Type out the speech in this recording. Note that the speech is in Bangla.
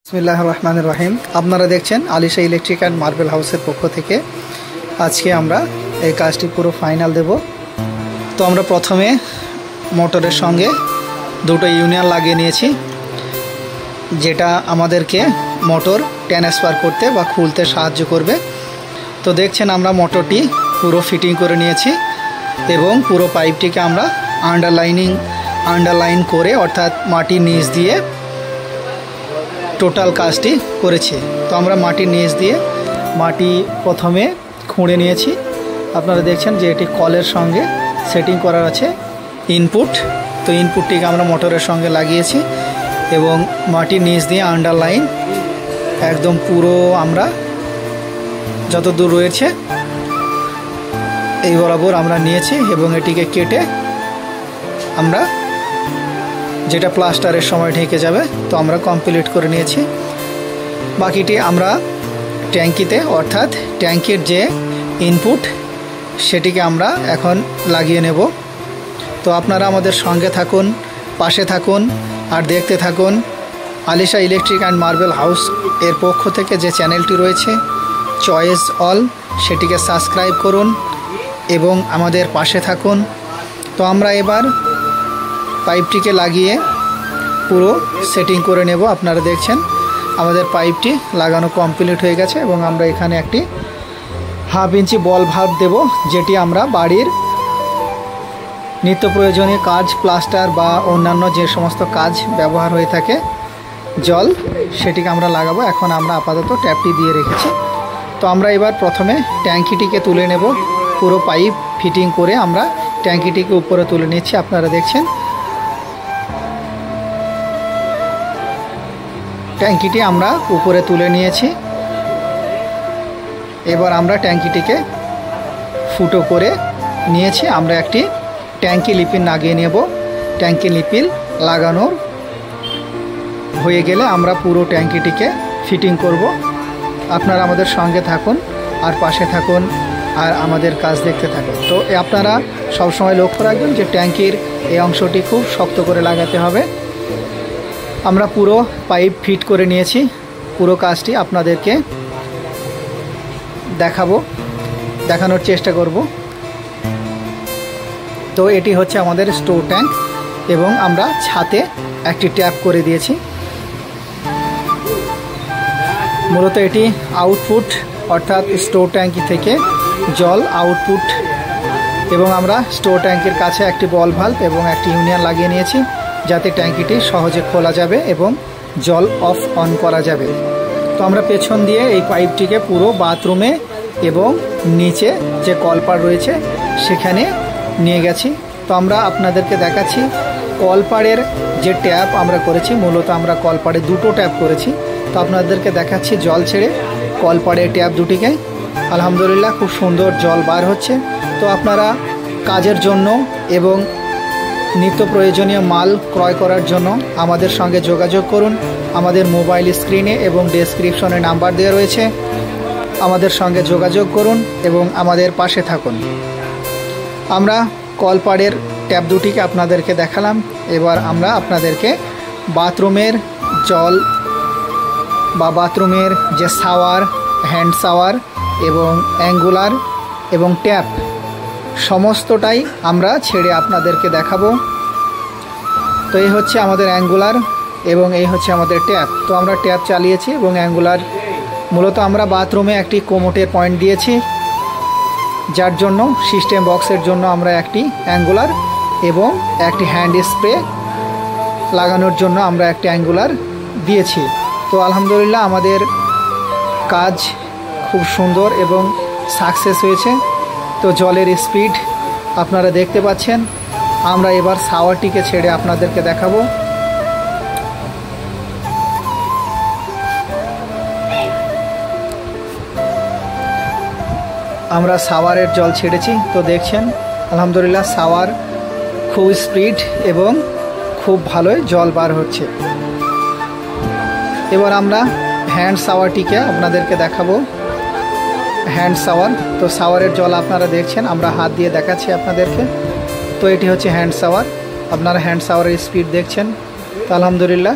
বিসমিল্লাহির রহমানির রহিম। আপনারা দেখছেন আলিশা ইলেকট্রিক অ্যান্ড মার্বেল হাউসের পক্ষ থেকে আজকে আমরা এই কাজটি পুরো ফাইনাল দেব। তো আমরা প্রথমে মোটরের সঙ্গে দুটো ইউনিয়ন লাগিয়ে নিয়েছি, যেটা আমাদেরকে মোটর ট্রান্সফার করতে বা খুলতে সাহায্য করবে। তো দেখছেন আমরা মোটরটি পুরো ফিটিং করে নিয়েছি এবং পুরো পাইপটিকে আমরা আন্ডারলাইন করে অর্থাৎ মাটির নিচ দিয়ে টোটাল কাজটি করেছি। তো আমরা মাটির নিচ দিয়ে মাটি প্রথমে খুঁড়ে নিয়েছি। আপনারা দেখছেন যে এটি কলের সঙ্গে সেটিং করার আছে ইনপুট। তো ইনপুটটিকে আমরা মোটরের সঙ্গে লাগিয়েছি এবং মাটির নিচ দিয়ে আন্ডারলাইন একদম পুরো আমরা যত দূর রয়েছে এই বরাবর আমরা নিয়েছি এবং এটিকে কেটে আমরা যেটা প্লাস্টারের সময় ঢেকে যাবে তো আমরা কমপ্লিট করে নিয়েছি। বাকিটি আমরা ট্যাঙ্কিতে অর্থাৎ ট্যাঙ্কির যে ইনপুট সেটিকে আমরা এখন লাগিয়ে নেব। তো আপনারা আমাদের সঙ্গে থাকুন, পাশে থাকুন আর দেখতে থাকুন। Alisha electric and marble house এর পক্ষ থেকে যে চ্যানেলটি রয়েছে চয়েস অল, সেটিকে সাবস্ক্রাইব করুন এবং আমাদের পাশে থাকুন। তো আমরা এবার পাইপটিকে লাগিয়ে পুরো সেটিং করে নেব। আপনারা দেখছেন আমাদের পাইপটি লাগানো কমপ্লিট হয়ে গেছে এবং আমরা এখানে একটি 1/2 ইঞ্চি বল ভাল্ব দেব, যেটি আমরা বাড়ির নিত্য প্রয়োজনীয় কাজ, প্লাস্টার বা অন্যান্য যে সমস্ত কাজ ব্যবহার হয়ে থাকে জল, সেটিকে আমরা লাগাবো। এখন আমরা আপাতত ট্যাপটি দিয়ে রেখেছি। তো আমরা এবার প্রথমে ট্যাঙ্কিটিকে তুলে নেব। পুরো পাইপ ফিটিং করে আমরা ট্যাঙ্কিটিকে উপরে তুলে নিচ্ছি। আপনারা দেখছেন ট্যাঙ্কিটি আমরা উপরে তুলে নিয়েছি। এবার আমরা ট্যাঙ্কিটিকে ফুটো করে নিয়েছি। আমরা একটি ট্যাঙ্কি লিপিল লাগিয়ে নেব। ট্যাঙ্কি লিপিল লাগানোর হয়ে গেলে আমরা পুরো ট্যাঙ্কিটিকে ফিটিং করব। আপনারা আমাদের সঙ্গে থাকুন আর পাশে থাকুন আর আমাদের কাজ দেখতে থাকুন। তো আপনারা সবসময় লক্ষ্য রাখবেন যে ট্যাঙ্কির এই অংশটি খুব শক্ত করে লাগাতে হবে। আমরা পুরো পাইপ ফিট করে নিয়েছি। পুরো কাজটি আপনাদেরকে দেখানোর চেষ্টা করব। তো এটি হচ্ছে আমাদের স্টোর ট্যাঙ্ক এবং আমরা ছাদে একটি ট্যাপ করে দিয়েছি। মূলত এটি আউটপুট অর্থাৎ স্টোর ট্যাঙ্কি থেকে জল আউটপুট, এবং আমরা স্টোর ট্যাঙ্কের কাছে একটি বল ভাল্ব এবং একটি ইউনিয়ন লাগিয়ে নিয়েছি যাতে ট্যাঙ্কিটি সহজে খোলা যাবে এবং জল অফ অন করা যাবে। তো আমরা পেছন দিয়ে এই পাইপটিকে পুরো বাথরুমে এবং নিচে যে কলপাড় রয়েছে সেখানে নিয়ে গেছি। তো আমরা আপনাদেরকে দেখাচ্ছি কলপাড়ের যে ট্যাপ আমরা করেছি। মূলত আমরা কলপাড়ে দুটো ট্যাপ করেছি। তো আপনাদেরকে দেখাচ্ছি জল ছেড়ে কলপাড়ের ট্যাপ দুটিকে। আলহামদুলিল্লাহ খুব সুন্দর জল বার হচ্ছে। তো আপনারা কাজের জন্য এবং নিত্য প্রয়োজনীয় মাল ক্রয় করার জন্য আমাদের সঙ্গে যোগাযোগ করুন। আমাদের মোবাইল স্ক্রিনে এবং ডেসক্রিপশনে নাম্বার দেওয়া রয়েছে। আমাদের সঙ্গে যোগাযোগ করুন এবং আমাদের পাশে থাকুন। আমরা কলপাড়ের ট্যাপ দুটিকে আপনাদেরকে দেখালাম। এবার আমরা আপনাদেরকে বাথরুমের জল বা বাথরুমের যে শাওয়ার, হ্যান্ড শাওয়ার এবং অ্যাঙ্গুলার এবং ট্যাপ সমস্তটাই আমরা ছেড়ে আপনাদেরকে দেখাবো। তো এই হচ্ছে আমাদের অ্যাঙ্গুলার এবং এই হচ্ছে আমাদের ট্যাপ। তো আমরা ট্যাপ চালিয়েছি এবং অ্যাঙ্গুলার মূলত আমরা বাথরুমে একটি কোমোটের পয়েন্ট দিয়েছি, যার জন্য সিস্টেম বক্সের জন্য আমরা একটি অ্যাঙ্গুলার এবং একটি হ্যান্ড স্প্রে লাগানোর জন্য আমরা একটি অ্যাঙ্গুলার দিয়েছি। তো আলহামদুলিল্লাহ আমাদের কাজ খুব সুন্দর এবং সাকসেস হয়েছে। তো জলের স্পিড আপনারা দেখতে পাচ্ছেন। আমরা এবার শাওয়ারটিকে ছেড়ে আপনাদেরকে দেখাবো। আমরা শাওয়ারের জল ছেড়েছি। তো দেখছেন আলহামদুলিল্লাহ শাওয়ার খুব স্পিড এবং খুব ভালোই জল বার হচ্ছে। এবার আমরা হ্যান্ড শাওয়ারটিকে আপনাদেরকে দেখাবো। হ্যান্ড শাওয়ার, তো শাওয়ারের জল আপনারা দেখছেন, আমরা হাত দিয়ে দেখাচ্ছি আপনাদেরকে। তো এটি হচ্ছে হ্যান্ড শাওয়ার। আপনারা হ্যান্ড শাওয়ারের স্পিড দেখছেন। তো আলহামদুলিল্লাহ